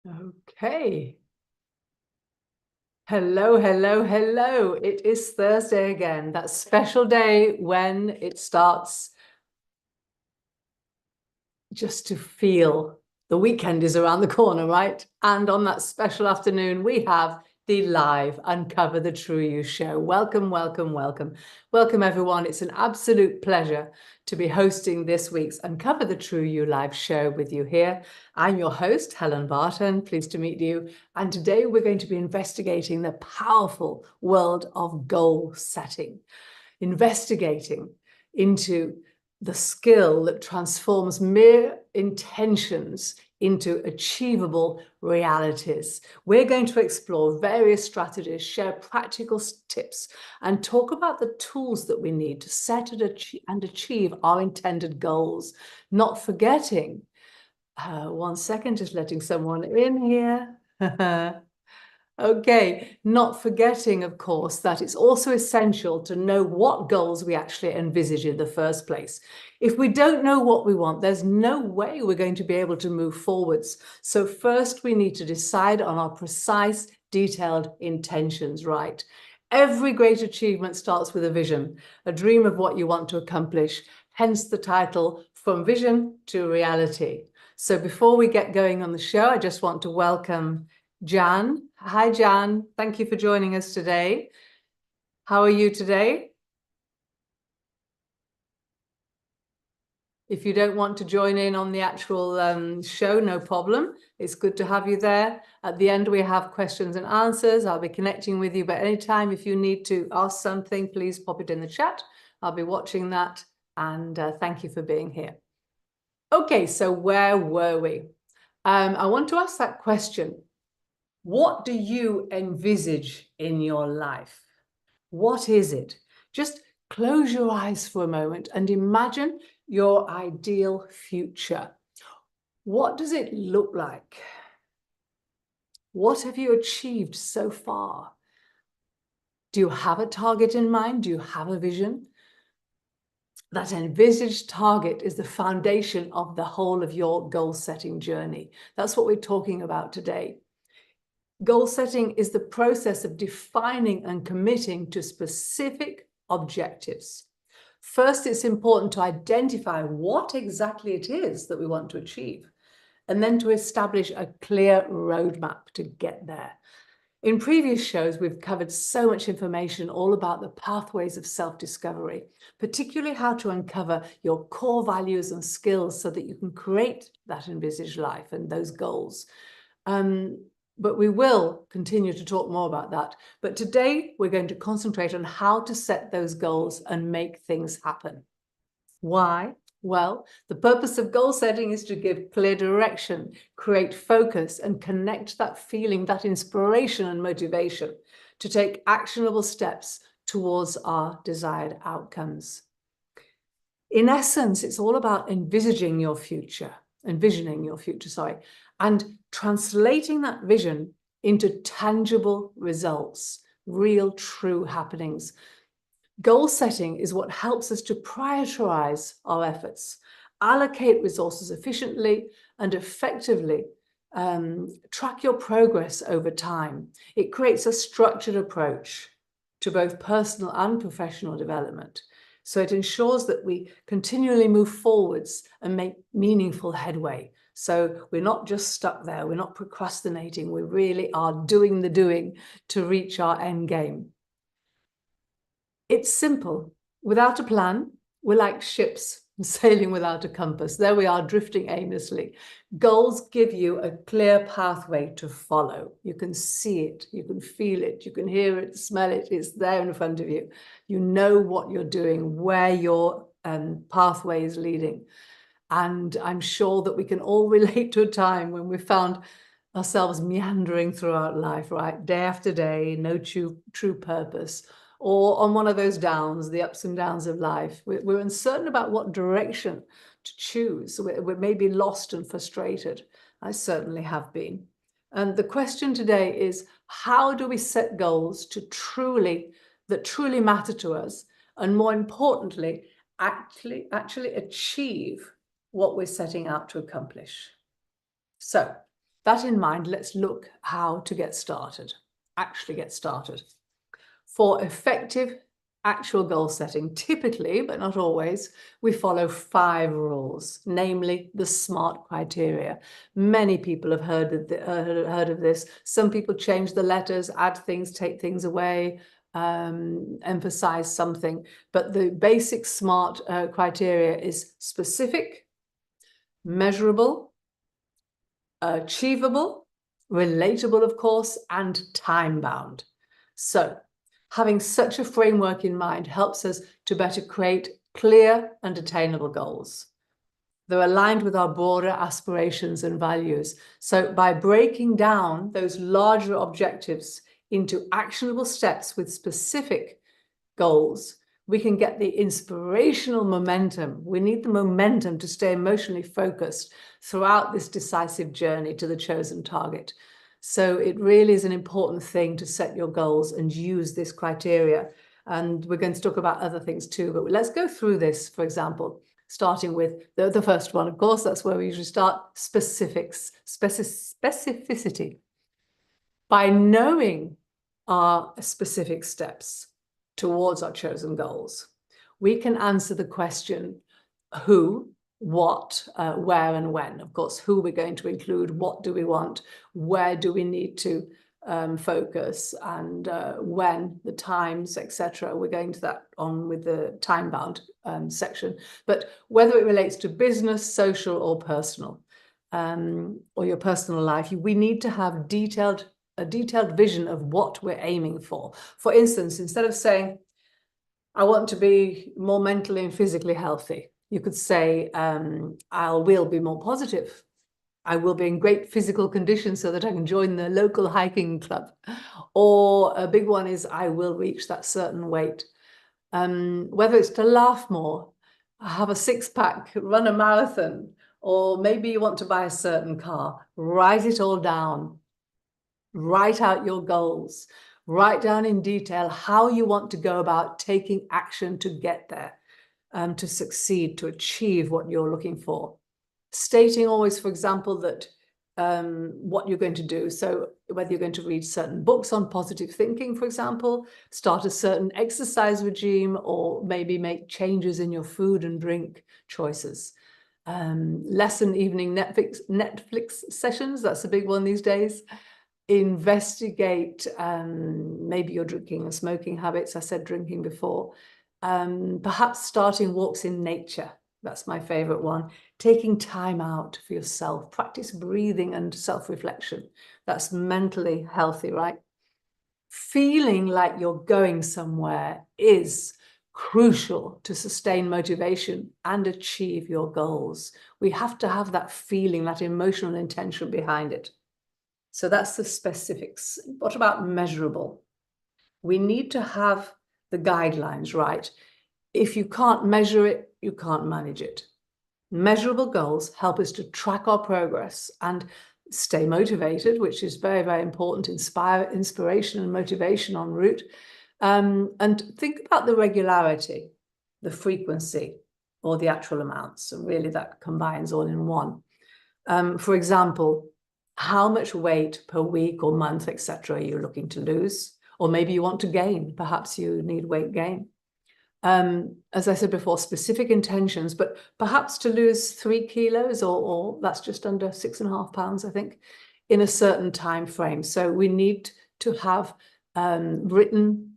Okay. Hello, hello, hello. It is Thursday again, that special day when it starts just to feel the weekend is around the corner, right? And on that special afternoon, we have the live Uncover the True You show. Welcome, welcome, welcome. Welcome, everyone. It's an absolute pleasure to be hosting this week's Uncover the True You live show with you here. I'm your host, Helen Barton. Pleased to meet you. And today we're going to be investigating the powerful world of goal setting, investigating into the skill that transforms mere intentions into achievable realities. We're going to explore various strategies, share practical tips, and talk about the tools that we need to set and achieve our intended goals. Not forgetting, one second, just letting someone in here. Okay, not forgetting, of course, that it's also essential to know what goals we actually envisage in the first place. If we don't know what we want, there's no way we're going to be able to move forwards. So first, we need to decide on our precise, detailed intentions, right? Every great achievement starts with a vision, a dream of what you want to accomplish, hence the title, From Vision to Reality. So before we get going on the show, I just want to welcome Jan. Hi, Jan. Thank you for joining us today. How are you today? If you don't want to join in on the actual show, no problem. It's good to have you there. At the end, we have questions and answers. I'll be connecting with you, but anytime if you need to ask something, please pop it in the chat. I'll be watching that, and thank you for being here. Okay, so where were we? I want to ask that question. What do you envisage in your life? What is it? Just close your eyes for a moment and imagine your ideal future. What does it look like? What have you achieved so far? Do you have a target in mind? Do you have a vision? That envisaged target is the foundation of the whole of your goal-setting journey. That's what we're talking about today. Goal setting is the process of defining and committing to specific objectives. First, it's important to identify what exactly it is that we want to achieve, and then to establish a clear roadmap to get there. In previous shows, we've covered so much information all about the pathways of self-discovery, particularly how to uncover your core values and skills so that you can create that envisaged life and those goals. But we will continue to talk more about that. But today we're going to concentrate on how to set those goals and make things happen. Why? Well, the purpose of goal setting is to give clear direction, create focus, and connect that feeling, that inspiration and motivation to take actionable steps towards our desired outcomes. In essence, it's all about envisioning your future, and translating that vision into tangible results, real, true happenings. Goal setting is what helps us to prioritize our efforts, allocate resources efficiently and effectively, track your progress over time. It creates a structured approach to both personal and professional development. So it ensures that we continually move forwards and make meaningful headway. So we're not just stuck there, we're not procrastinating, we really are doing the doing to reach our end game. It's simple. Without a plan, we're like ships sailing without a compass. There we are, drifting aimlessly. Goals give you a clear pathway to follow. You can see it, you can feel it, you can hear it, smell it. It's there in front of you. You know what you're doing, where your pathway is leading. And I'm sure that we can all relate to a time when we found ourselves meandering throughout life, right? Day after day, no true purpose. Or on one of those downs, the ups and downs of life. We're uncertain about what direction to choose. We're maybe lost and frustrated. I certainly have been. And the question today is, how do we set goals that truly matter to us? And more importantly, actually achieve what we're setting out to accomplish. So that in mind, let's look how to get started, actually get started. For effective actual goal setting, typically, but not always, we follow 5 rules, namely the SMART criteria. Many people have heard of this. Some people change the letters, add things, take things away, emphasize something. But the basic SMART criteria is specific, measurable, achievable, relatable, of course, and time-bound. So having such a framework in mind helps us to better create clear and attainable goals. They're aligned with our broader aspirations and values. So by breaking down those larger objectives into actionable steps with specific goals, we can get the inspirational momentum. We need the momentum to stay emotionally focused throughout this decisive journey to the chosen target. So it really is an important thing to set your goals and use this criteria. And we're going to talk about other things too, but let's go through this, for example, starting with the first one, of course, that's where we usually start, specificity. By knowing our specific steps towards our chosen goals, we can answer the question who, what, where and when. Of course, who we're going to include, what do we want, where do we need to focus, and when, the times, etc. We're going to that on with the time-bound section. But whether it relates to business, social or personal, or your personal life, we need to have a detailed vision of what we're aiming for. For instance, instead of saying, I want to be more mentally and physically healthy, you could say, I will be more positive. I will be in great physical condition so that I can join the local hiking club. Or a big one is, I will reach that certain weight. Whether it's to laugh more, have a 6-pack, run a marathon, or maybe you want to buy a certain car, write it all down. Write out your goals. Write down in detail how you want to go about taking action to get there, to succeed, to achieve what you're looking for. Stating always, for example, that what you're going to do. So whether you're going to read certain books on positive thinking, for example, start a certain exercise regime, or maybe make changes in your food and drink choices. Lessen evening Netflix sessions. That's a big one these days. Investigate maybe your drinking and smoking habits. I said drinking before. Perhaps starting walks in nature. That's my favorite one. Taking time out for yourself. Practice breathing and self-reflection. That's mentally healthy, right? Feeling like you're going somewhere is crucial to sustain motivation and achieve your goals. We have to have that feeling, that emotional intention behind it. So that's the specifics. What about measurable? We need to have the guidelines, right? If you can't measure it, you can't manage it. Measurable goals help us to track our progress and stay motivated, which is very, very important. Inspiration and motivation en route. And think about the regularity, the frequency, or the actual amounts. So really that combines all in one. For example, how much weight per week or month, etc., are you looking to lose? Or maybe you want to gain. Perhaps you need weight gain. As I said before, specific intentions, but perhaps to lose 3 kilos, or that's just under 6.5 pounds, I think, in a certain time frame. So we need to have written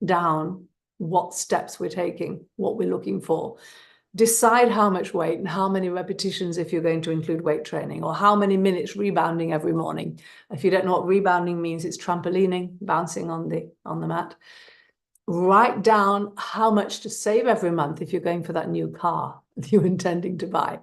down what steps we're taking, what we're looking for. Decide how much weight and how many repetitions if you're going to include weight training, or how many minutes rebounding every morning. If you don't know what rebounding means, it's trampolining, bouncing on the mat. Write down how much to save every month if you're going for that new car that you're intending to buy.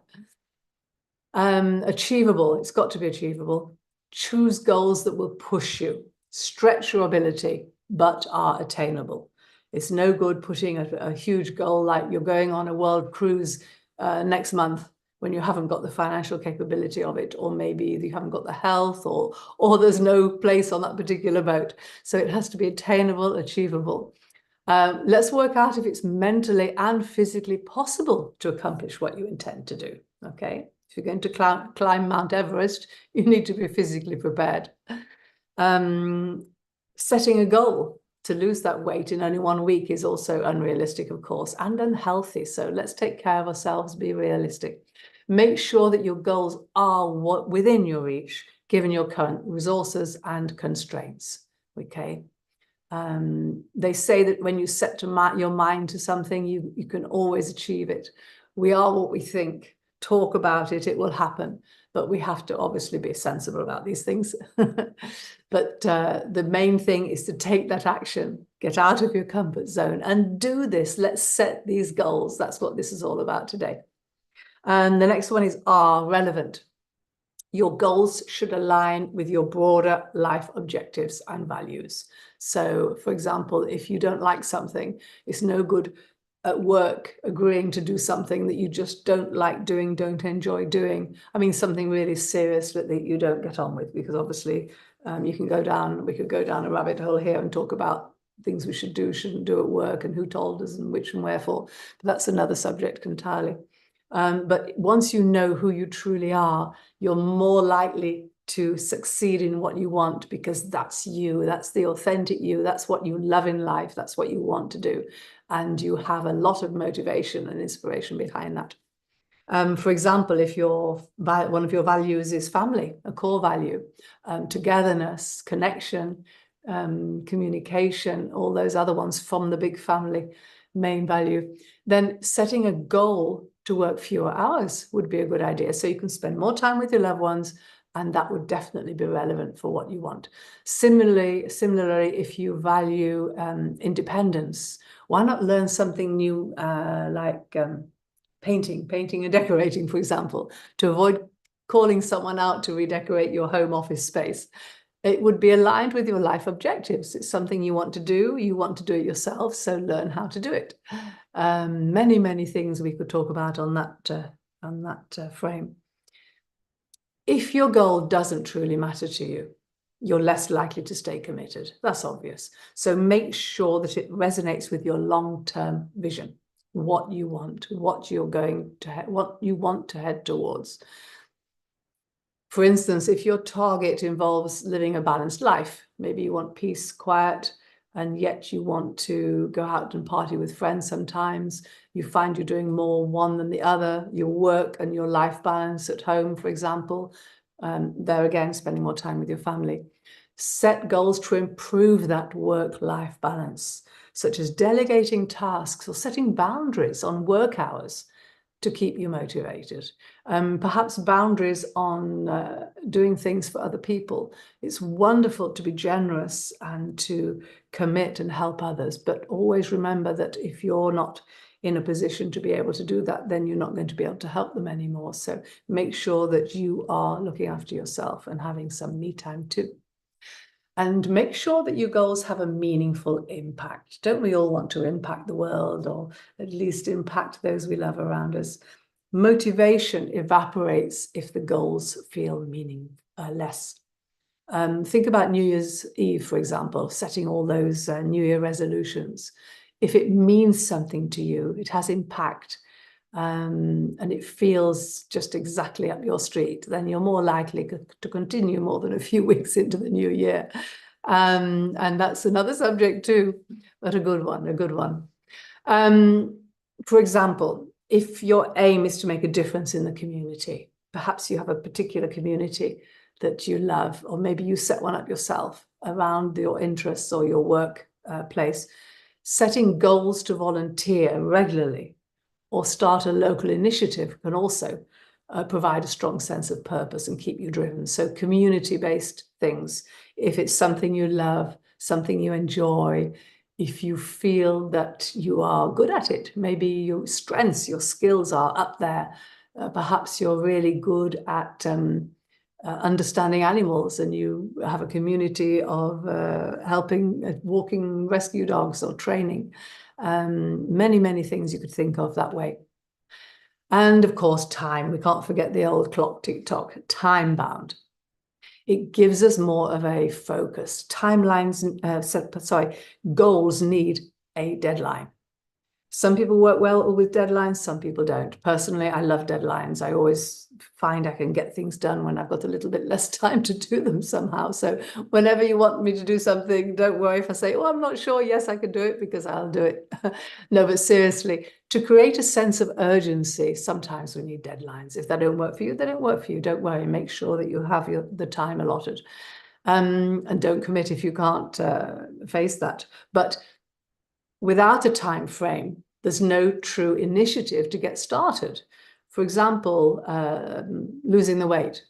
Achievable, it's got to be achievable. Choose goals that will push you, stretch your ability, but are attainable. It's no good putting a huge goal like you're going on a world cruise next month when you haven't got the financial capability of it, or maybe you haven't got the health, or there's no place on that particular boat. So it has to be attainable, achievable. Let's work out if it's mentally and physically possible to accomplish what you intend to do, okay? If you're going to climb Mount Everest, you need to be physically prepared. Setting a goal to lose that weight in only 1 week is also unrealistic, of course, and unhealthy. So let's take care of ourselves, be realistic. Make sure that your goals are within your reach, given your current resources and constraints, okay? They say that when you set your mind to something, you can always achieve it. We are what we think. Talk about it, it will happen. But we have to obviously be sensible about these things. But the main thing is to take that action, get out of your comfort zone and do this. Let's set these goals. That's what this is all about today. And the next one is relevant. Your goals should align with your broader life objectives and values. So, for example, if you don't like something, it's no good at work agreeing to do something that you just don't like doing, don't enjoy doing. I mean, something really serious that you don't get on with, because obviously we could go down a rabbit hole here and talk about things we should do, shouldn't do at work, and who told us and which and wherefore. But that's another subject entirely. But once you know who you truly are, you're more likely to succeed in what you want, because that's you, that's the authentic you, that's what you love in life, that's what you want to do. And you have a lot of motivation and inspiration behind that. For example, if one of your values is family, a core value, togetherness, connection, communication, all those other ones from the big family main value, then setting a goal to work fewer hours would be a good idea. So you can spend more time with your loved ones, and that would definitely be relevant for what you want. Similarly, if you value independence, why not learn something new, like painting and decorating, for example, to avoid calling someone out to redecorate your home office space? It would be aligned with your life objectives. It's something you want to do it yourself, so learn how to do it. Many things we could talk about on that frame. If your goal doesn't truly matter to you, you're less likely to stay committed. That's obvious. So make sure that it resonates with your long-term vision, what you want, what you want to head towards. For instance, if your target involves living a balanced life, maybe you want peace, quiet, and yet you want to go out and party with friends sometimes, you find you're doing more one than the other, your work and your life balance at home, for example, there again, spending more time with your family. Set goals to improve that work-life balance, such as delegating tasks or setting boundaries on work hours to keep you motivated. Perhaps boundaries on doing things for other people. It's wonderful to be generous and to commit and help others, but always remember that if you're not in a position to be able to do that, then you're not going to be able to help them anymore. So make sure that you are looking after yourself and having some me time too. And make sure that your goals have a meaningful impact. Don't we all want to impact the world, or at least impact those we love around us? Motivation evaporates if the goals feel meaningless. Think about New Year's Eve, for example, setting all those New Year resolutions. If it means something to you, it has impact, and it feels just exactly up your street, then you're more likely to continue more than a few weeks into the new year. And that's another subject too, but a good one. For example, if your aim is to make a difference in the community, perhaps you have a particular community that you love, or maybe you set one up yourself around your interests or your work place, setting goals to volunteer regularly or start a local initiative can also provide a strong sense of purpose and keep you driven. So community-based things, if it's something you love, something you enjoy, if you feel that you are good at it, maybe your strengths, your skills are up there. Perhaps you're really good at understanding animals, and you have a community of helping walking rescue dogs or training. Many things you could think of that way. And of course, time. We can't forget the old clock tick-tock, time bound. It gives us more of a focus. Goals need a deadline. Some people work well with deadlines, some people don't. Personally, I love deadlines. I always find I can get things done when I've got a little bit less time to do them somehow. So whenever you want me to do something, don't worry if I say, oh, I'm not sure. Yes, I can do it, because I'll do it. No, but seriously, to create a sense of urgency, sometimes we need deadlines. If they don't work for you, they don't work for you. Don't worry. Make sure that you have the time allotted. And don't commit if you can't face that. But without a time frame, there's no true initiative to get started. For example, losing the weight.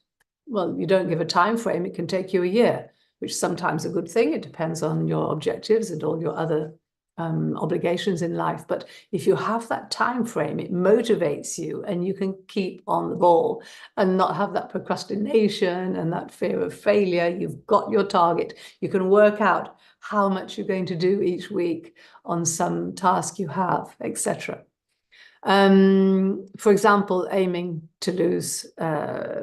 Well, you don't give a time frame, it can take you a year, which is sometimes a good thing. It depends on your objectives and all your other obligations in life. But if you have that time frame, it motivates you and you can keep on the ball and not have that procrastination and that fear of failure. You've got your target. You can work out how much you're going to do each week on some task you have, etc. For example, aiming to lose,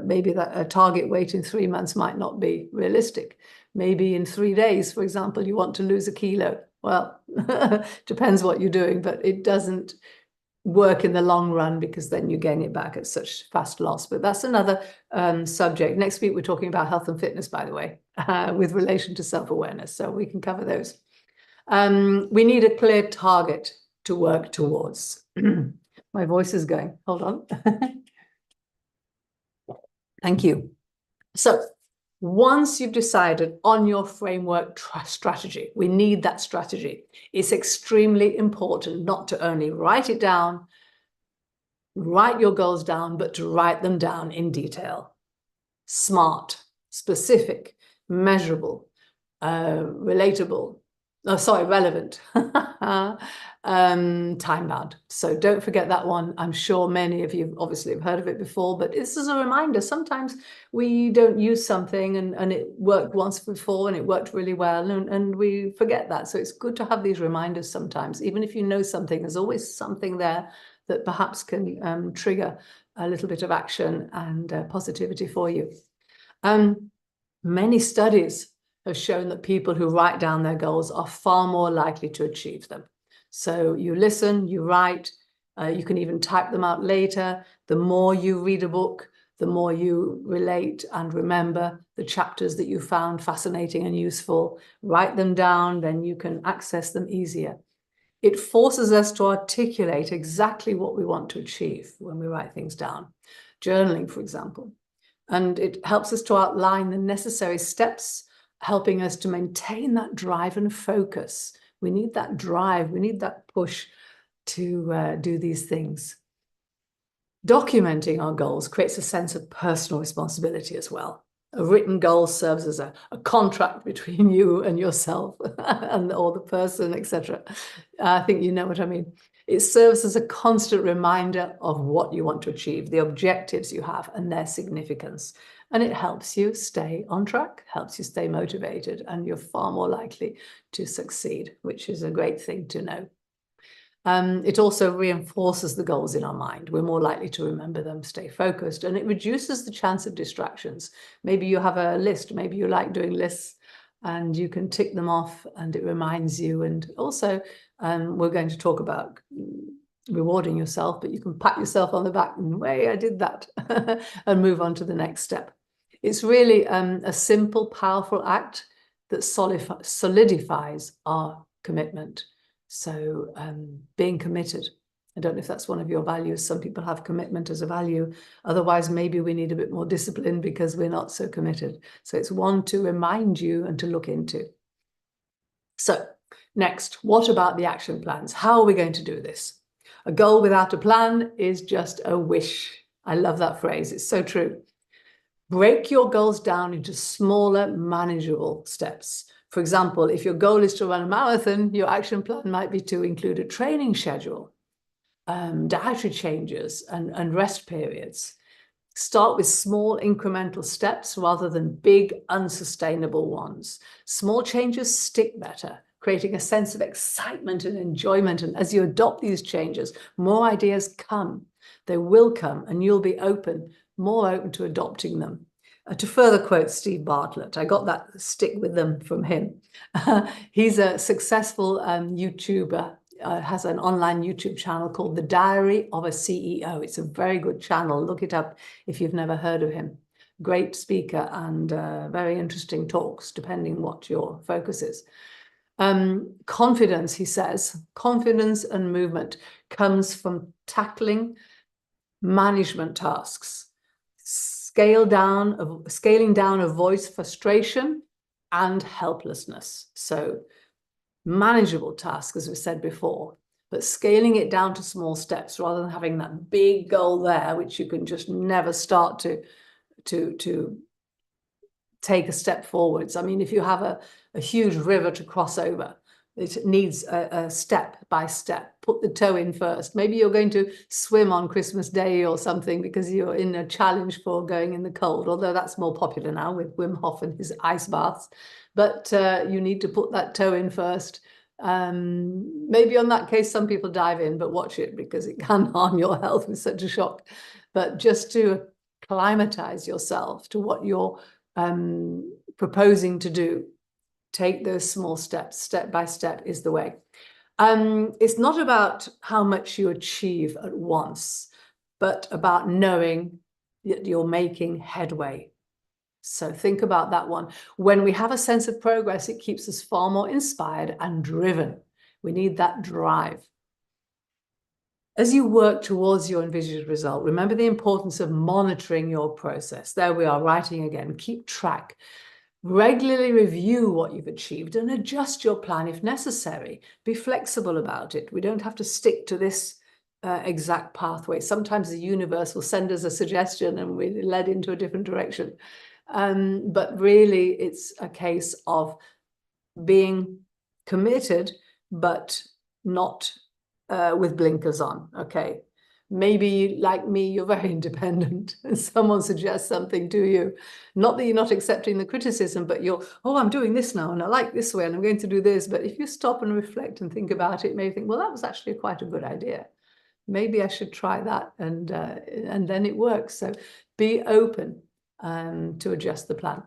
maybe that a target weight in 3 months might not be realistic. Maybe in 3 days, for example, you want to lose 1 kilo. Well, depends what you're doing, but it doesn't work in the long run, because then you gain it back at such fast loss. But that's another subject. Next week, we're talking about health and fitness, by the way, with relation to self-awareness. So we can cover those. We need a clear target to work towards. My voice is going. Hold on. Thank you. So once you've decided on your framework strategy, we need that strategy. It's extremely important not to only write it down, write your goals down, but to write them down in detail. Smart, specific, measurable, relatable. Oh, sorry, relevant, time-bound. So don't forget that one. I'm sure many of you obviously have heard of it before, but this is a reminder. Sometimes we don't use something and it worked once before and it worked really well, and we forget that. So it's good to have these reminders sometimes. Even if you know something, there's always something there that perhaps can trigger a little bit of action and positivity for you. Many studies have shown that people who write down their goals are far more likely to achieve them. So you listen, you write, you can even type them out later. The more you read a book, the more you relate and remember the chapters that you found fascinating and useful. Write them down, then you can access them easier. It forces us to articulate exactly what we want to achieve when we write things down. Journaling, for example. And it helps us to outline the necessary steps, helping us to maintain that drive and focus. We need that drive, we need that push to do these things. Documenting our goals creates a sense of personal responsibility as well. A written goal serves as a contract between you and yourself and or the person, etc. I think you know what I mean. It serves as a constant reminder of what you want to achieve, the objectives you have and their significance. And it helps you stay on track, helps you stay motivated, and you're far more likely to succeed, which is a great thing to know. It also reinforces the goals in our mind. We're more likely to remember them, stay focused, and it reduces the chance of distractions. Maybe you have a list, maybe you like doing lists, and you can tick them off and it reminds you. And also, we're going to talk about rewarding yourself, but you can pat yourself on the back and, hey, I did that, and move on to the next step. It's really a simple, powerful act that solidifies our commitment. So being committed. I don't know if that's one of your values. Some people have commitment as a value. Otherwise, maybe we need a bit more discipline because we're not so committed. So it's one to remind you and to look into. So next, what about the action plans? How are we going to do this? A goal without a plan is just a wish. I love that phrase. It's so true. Break your goals down into smaller, manageable steps. For example, if your goal is to run a marathon, your action plan might be to include a training schedule, dietary changes, and rest periods. Start with small incremental steps rather than big, unsustainable ones. Small changes stick better, creating a sense of excitement and enjoyment. And as you adopt these changes, more ideas come. They will come, and you'll be more open to adopting them. To further quote Steve Bartlett, I got that stick with them from him. He's a successful YouTuber has an online YouTube channel called The Diary of a CEO. It's a very good channel. Look it up if you've never heard of him. Great speaker and very interesting talks, depending what your focus is. Confidence, he says, confidence and movement comes from tackling management tasks, scaling down avoids frustration and helplessness. So manageable tasks, as we said before, but scaling it down to small steps rather than having that big goal there, which you can just never start to take a step forwards. I mean, if you have a huge river to cross over, it needs a step by step. Put the toe in first. Maybe you're going to swim on Christmas Day or something because you're in a challenge for going in the cold, although that's more popular now with Wim Hof and his ice baths. But you need to put that toe in first. Maybe on that case, some people dive in, but watch it because it can harm your health with such a shock. But just to acclimatize yourself to what you're proposing to do, take those small steps. Step by step is the way. It's not about how much you achieve at once, but about knowing that you're making headway. So think about that one. When we have a sense of progress, it keeps us far more inspired and driven. We need that drive. As you work towards your envisaged result, remember the importance of monitoring your process. There we are, writing again. Keep track. Regularly review what you've achieved and adjust your plan if necessary. Be flexible about it. We don't have to stick to this exact pathway. Sometimes the universe will send us a suggestion and we're led into a different direction. But really, it's a case of being committed, but not with blinkers on, okay? Maybe, like me, you're very independent and someone suggests something to you. Not that you're not accepting the criticism, but you're, oh, I'm doing this now and I like this way and I'm going to do this. But if you stop and reflect and think about it, maybe think, well, that was actually quite a good idea. Maybe I should try that, and then it works. So be open to adjust the plan.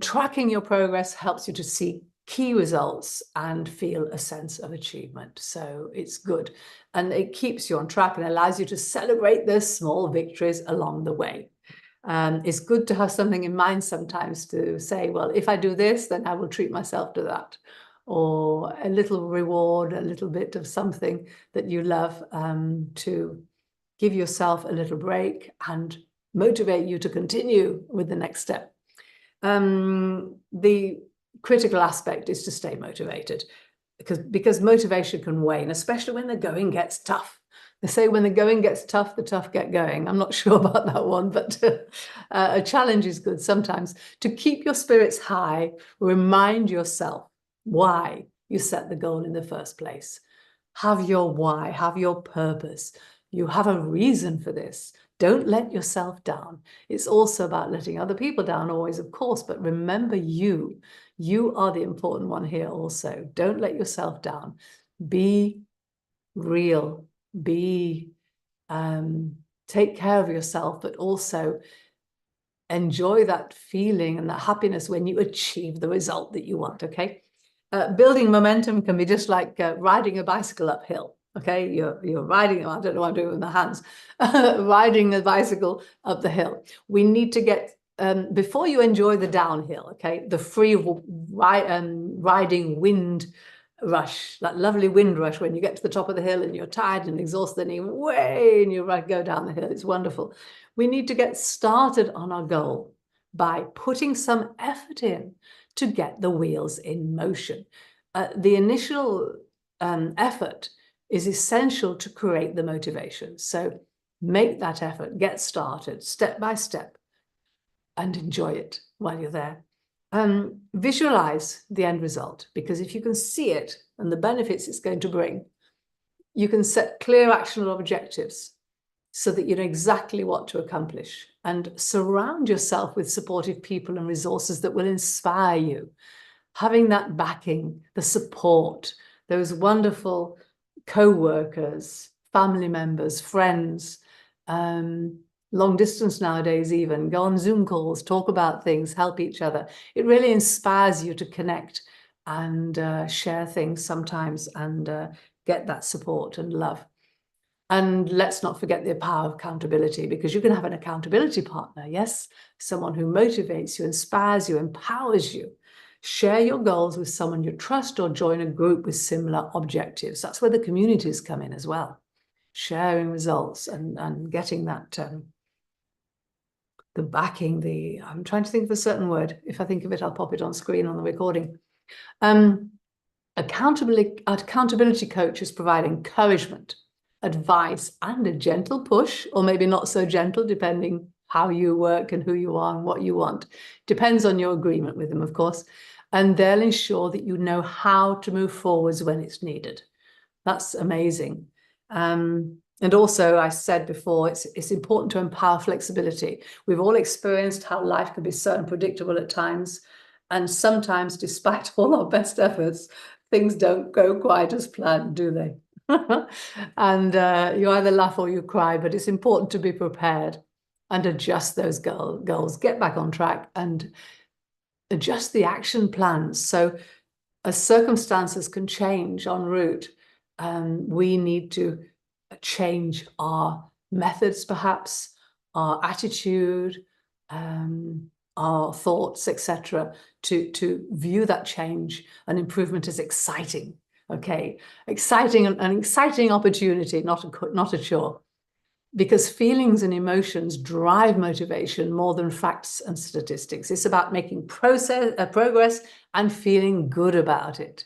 Tracking your progress helps you to see key results and feel a sense of achievement. So it's good. And it keeps you on track and allows you to celebrate those small victories along the way. It's good to have something in mind sometimes to say, well, if I do this, then I will treat myself to that. Or a little reward, a little bit of something that you love, to give yourself a little break and motivate you to continue with the next step. The critical aspect is to stay motivated, because motivation can wane, especially when the going gets tough. They say when the going gets tough, the tough get going. I'm not sure about that one, but a challenge is good sometimes. To keep your spirits high, remind yourself why you set the goal in the first place. Have your why, have your purpose. You have a reason for this. Don't let yourself down. It's also about letting other people down always, of course, but remember you. You are the important one here also. Don't let yourself down. Be real. Take care of yourself, but also enjoy that feeling and that happiness when you achieve the result that you want, okay? Building momentum can be just like riding a bicycle uphill. Okay, you're riding, I don't know what I'm doing with my hands, riding a bicycle up the hill. We need to get, before you enjoy the downhill, okay, the free riding wind rush, that lovely wind rush when you get to the top of the hill and you're tired and exhausted and you go down the hill. It's wonderful. We need to get started on our goal by putting some effort in to get the wheels in motion. The initial effort is essential to create the motivation. So make that effort, get started step by step, and enjoy it while you're there. Visualize the end result, because if you can see it and the benefits it's going to bring, you can set clear actionable objectives so that you know exactly what to accomplish, and surround yourself with supportive people and resources that will inspire you. Having that backing, the support, those wonderful co-workers, family members, friends, long distance nowadays even, go on Zoom calls, talk about things, help each other. It really inspires you to connect and share things sometimes and get that support and love. And let's not forget the power of accountability, because you can have an accountability partner, yes? Someone who motivates you, inspires you, empowers you. Share your goals with someone you trust, or join a group with similar objectives. That's where the communities come in as well. Sharing results and getting that, the backing, I'm trying to think of a certain word. If I think of it, I'll pop it on screen on the recording. Accountability coaches provide encouragement, advice, and a gentle push, or maybe not so gentle, depending how you work and who you are and what you want. Depends on your agreement with them, of course. And they'll ensure that you know how to move forwards when it's needed. That's amazing. And also, I said before, it's important to empower flexibility. We've all experienced how life can be so unpredictable at times. And sometimes, despite all our best efforts, things don't go quite as planned, do they? And you either laugh or you cry, but it's important to be prepared and adjust those goals, get back on track and adjust the action plans. So as circumstances can change en route, we need to change our methods, perhaps, our attitude, our thoughts, etc., to view that change and improvement as exciting. Okay, exciting, an exciting opportunity, not a chore, because feelings and emotions drive motivation more than facts and statistics. It's about making progress and feeling good about it.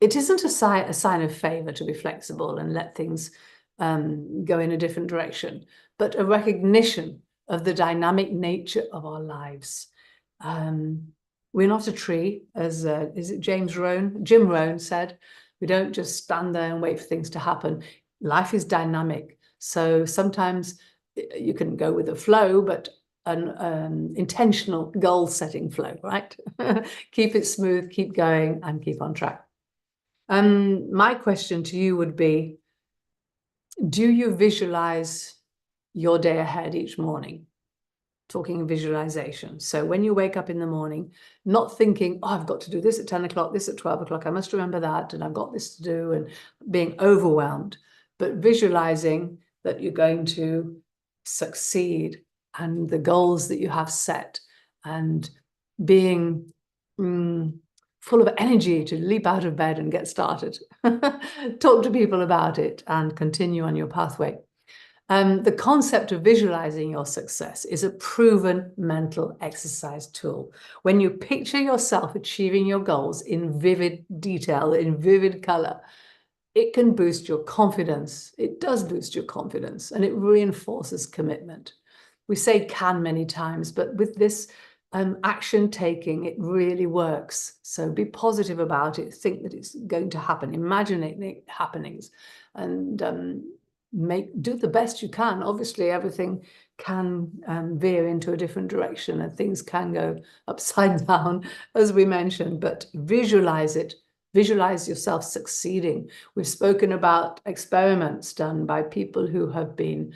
It isn't a sign of favor to be flexible and let things go in a different direction, but a recognition of the dynamic nature of our lives. We're not a tree, as is it Jim Rohn said. We don't just stand there and wait for things to happen. Life is dynamic. So sometimes you can go with the flow, but an intentional goal-setting flow, right? Keep it smooth, keep going, and keep on track. My question to you would be, do you visualize your day ahead each morning? Talking visualization. So when you wake up in the morning, not thinking, oh, I've got to do this at 10 o'clock, this at 12 o'clock, I must remember that, and I've got this to do, and being overwhelmed, but visualizing that you're going to succeed and the goals that you have set, and being full of energy to leap out of bed and get started. Talk to people about it and continue on your pathway. The concept of visualizing your success is a proven mental exercise tool. When you picture yourself achieving your goals in vivid detail, in vivid color, it can boost your confidence. It does boost your confidence, and it reinforces commitment. We say can many times, but with this action taking, it really works. So be positive about it. Think that it's going to happen. Imagine it happenings, and do the best you can. Obviously, everything can veer into a different direction, and things can go upside down, as we mentioned, but visualize it. Visualize yourself succeeding. We've spoken about experiments done by people who have been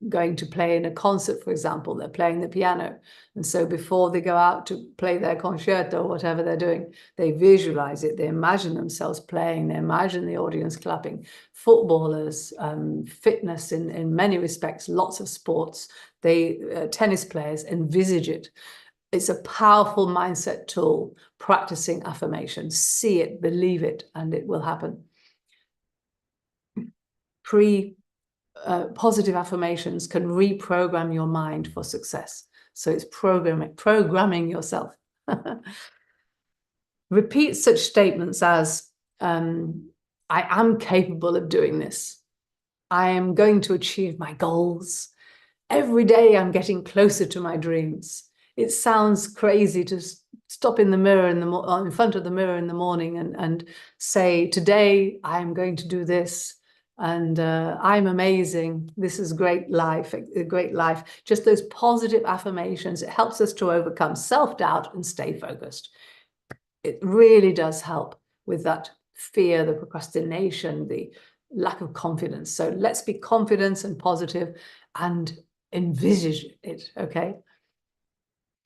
going to play in a concert, for example. They're playing the piano, and so before they go out to play their concerto or whatever they're doing, they visualize it. They imagine themselves playing. They imagine the audience clapping. Footballers, fitness in many respects, lots of sports, tennis players envisage it. It's a powerful mindset tool. Practicing affirmations, see it, believe it, and it will happen. Positive affirmations can reprogram your mind for success. So it's programming yourself. Repeat such statements as, I am capable of doing this. I am going to achieve my goals. Every day I'm getting closer to my dreams. It sounds crazy to stop in the mirror in front of the mirror in the morning and say, today I'm going to do this. And I'm amazing. This is great life, a great life. Just those positive affirmations. It helps us to overcome self-doubt and stay focused. It really does help with that fear, the procrastination, the lack of confidence. So let's be confident and positive and envisage it, okay?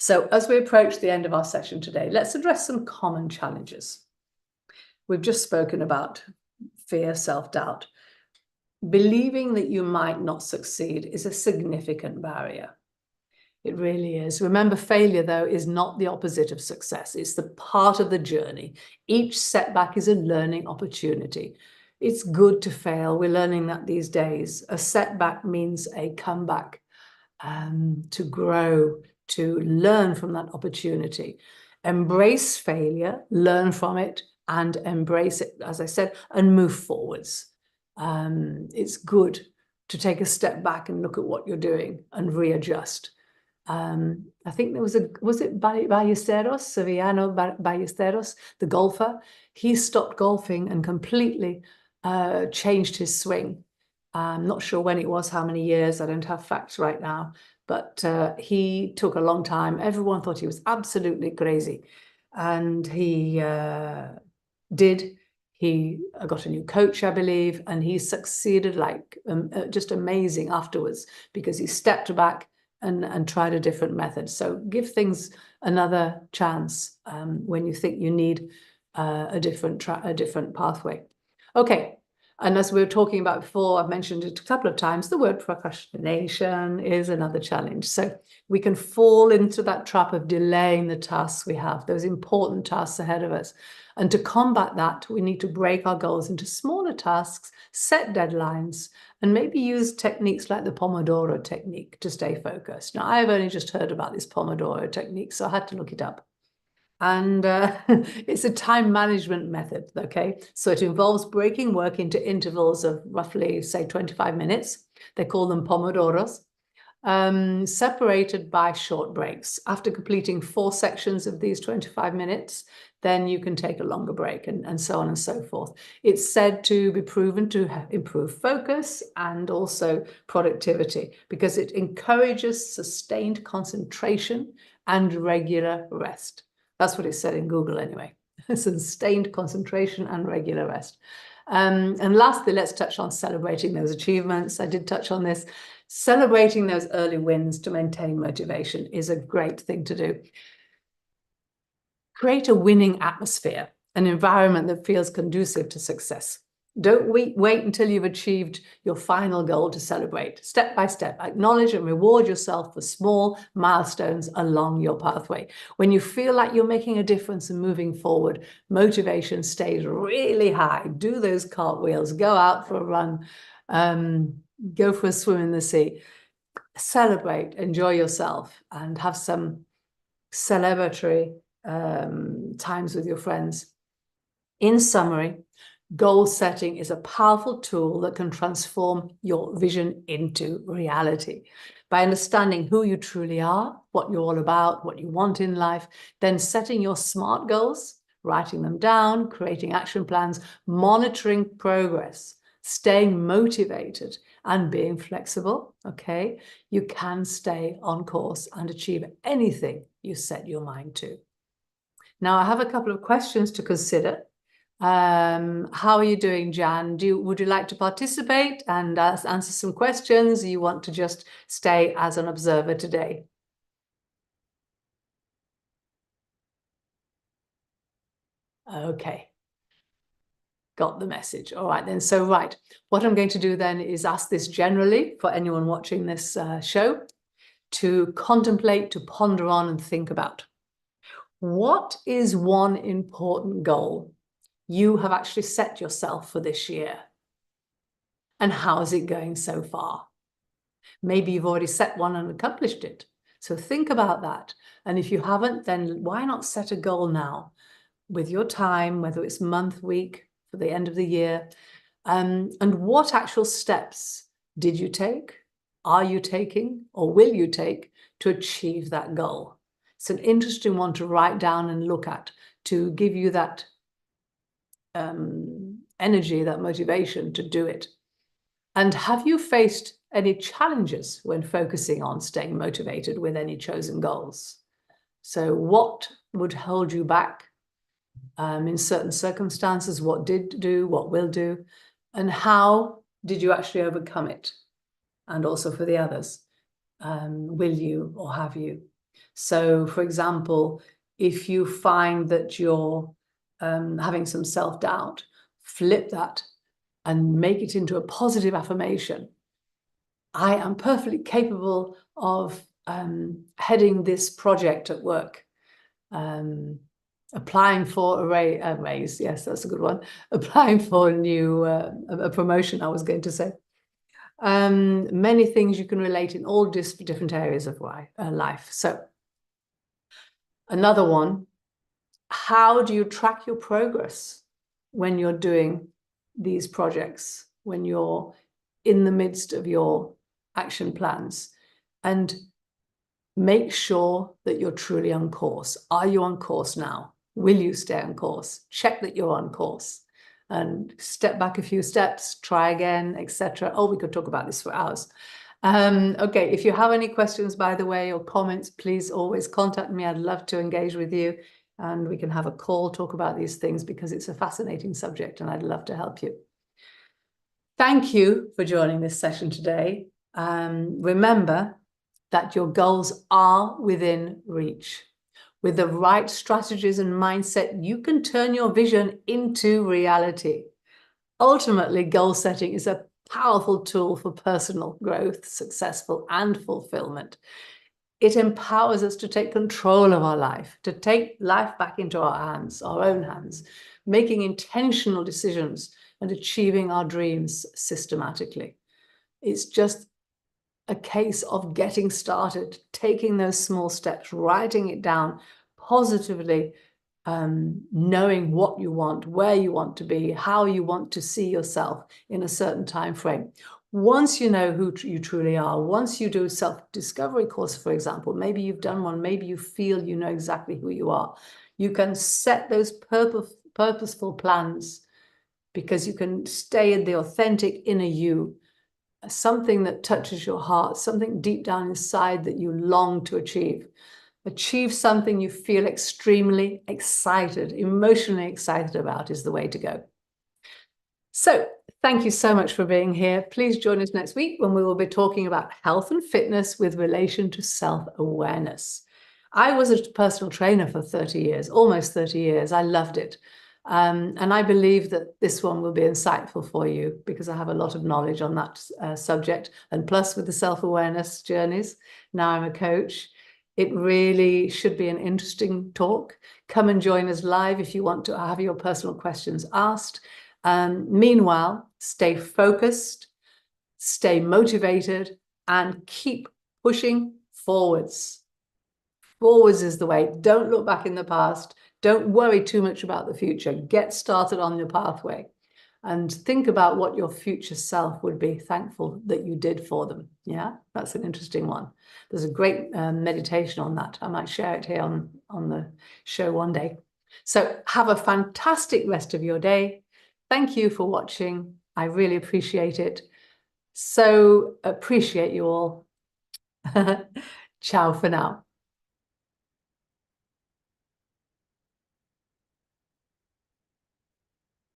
So as we approach the end of our session today, let's address some common challenges. We've just spoken about fear, self-doubt. Believing that you might not succeed is a significant barrier. It really is. Remember, failure, though, is not the opposite of success. It's the part of the journey. Each setback is a learning opportunity. It's good to fail. We're learning that these days. A setback means a comeback, to grow, to learn from that opportunity. Embrace failure, learn from it, and embrace it, as I said, and move forwards. It's good to take a step back and look at what you're doing and readjust. I think there was it Ballesteros, Sevillano Ballesteros, the golfer? He stopped golfing and completely changed his swing. I'm not sure when it was, how many years, I don't have facts right now, but he took a long time. Everyone thought he was absolutely crazy. And he did. He got a new coach, I believe, and he succeeded like just amazing afterwards because he stepped back and tried a different method. So give things another chance when you think you need a different pathway. Okay, and as we were talking about before, I've mentioned it a couple of times, the word procrastination is another challenge. So we can fall into that trap of delaying the tasks we have, those important tasks ahead of us. And to combat that, we need to break our goals into smaller tasks, set deadlines, and maybe use techniques like the Pomodoro technique to stay focused. Now, I've only just heard about this Pomodoro technique, so I had to look it up. And it's a time management method, okay? So it involves breaking work into intervals of roughly, say, 25 minutes. They call them Pomodoros. Separated by short breaks. After completing 4 sections of these 25 minutes, then you can take a longer break and so on and so forth. It's said to be proven to improve focus and also productivity because it encourages sustained concentration and regular rest. That's what it said in Google anyway. Sustained concentration and regular rest. And lastly, let's touch on celebrating those achievements. I did touch on this. Celebrating those early wins to maintain motivation is a great thing to do. Create a winning atmosphere, an environment that feels conducive to success. Don't wait until you've achieved your final goal to celebrate. Step by step, acknowledge and reward yourself for small milestones along your pathway. When you feel like you're making a difference and moving forward, motivation stays really high. Do those cartwheels, go out for a run, go for a swim in the sea. Celebrate, enjoy yourself, and have some celebratory times with your friends. In summary, goal setting is a powerful tool that can transform your vision into reality. By understanding who you truly are, what you're all about, what you want in life, then setting your SMART goals, writing them down, creating action plans, monitoring progress, staying motivated, and being flexible, okay, you can stay on course and achieve anything you set your mind to. Now, I have a couple of questions to consider. How are you doing, Jan? Would you like to participate and answer some questions? Or you want to just stay as an observer today? Okay. Got the message. All right, then. So, right, what I'm going to do then is ask this generally for anyone watching this show to contemplate, to ponder on and think about. What is one important goal you have actually set yourself for this year? And how is it going so far? Maybe you've already set one and accomplished it. So think about that. And if you haven't, then why not set a goal now with your time, whether it's month, week, for the end of the year? And what actual steps did you take, are you taking, or will you take to achieve that goal? It's an interesting one to write down and look at to give you that energy, that motivation to do it. And have you faced any challenges when focusing on staying motivated with any chosen goals? So what would hold you back in certain circumstances? What did do, what will do, and how did you actually overcome it? And also for the others, will you or have you? So, for example, if you find that you're having some self-doubt, flip that and make it into a positive affirmation. I am perfectly capable of heading this project at work. Applying for a raise, yes, that's a good one. Applying for a promotion, I was going to say. Many things you can relate in all different areas of life. So another one, how do you track your progress when you're doing these projects, when you're in the midst of your action plans? And make sure that you're truly on course. Are you on course now? Will you stay on course? Check that you're on course and step back a few steps, try again, etc. Oh, we could talk about this for hours. Okay, if you have any questions, by the way, or comments, please always contact me. I'd love to engage with you, and we can have a call, talk about these things, because it's a fascinating subject and I'd love to help you. Thank you for joining this session today. Remember that your goals are within reach. With the right strategies and mindset, you can turn your vision into reality. Ultimately, goal setting is a powerful tool for personal growth, successful, and fulfillment. It empowers us to take control of our life, to take life back into our hands, our own hands, making intentional decisions and achieving our dreams systematically. It's just a case of getting started, taking those small steps, writing it down positively, knowing what you want, where you want to be, how you want to see yourself in a certain time frame. Once you know who you truly are, once you do a self-discovery course, for example, maybe you've done one, maybe you feel you know exactly who you are, you can set those purposeful plans, because you can stay in the authentic inner you, something that touches your heart, something deep down inside that you long to achieve. Achieve something you feel extremely excited, emotionally excited about is the way to go. So thank you so much for being here. Please join us next week when we will be talking about health and fitness with relation to self-awareness. I was a personal trainer for 30 years, almost 30 years. I loved it. And I believe that this one will be insightful for you, because I have a lot of knowledge on that subject. And plus, with the self-awareness journeys, now I'm a coach. It really should be an interesting talk. Come and join us live if you want to have your personal questions asked. Meanwhile, stay focused, stay motivated, and keep pushing forwards. Forwards is the way. Don't look back in the past. Don't worry too much about the future. Get started on your pathway and think about what your future self would be thankful that you did for them. Yeah, that's an interesting one. There's a great meditation on that. I might share it here on the show one day. So have a fantastic rest of your day. Thank you for watching. I really appreciate it. So appreciate you all. Ciao for now.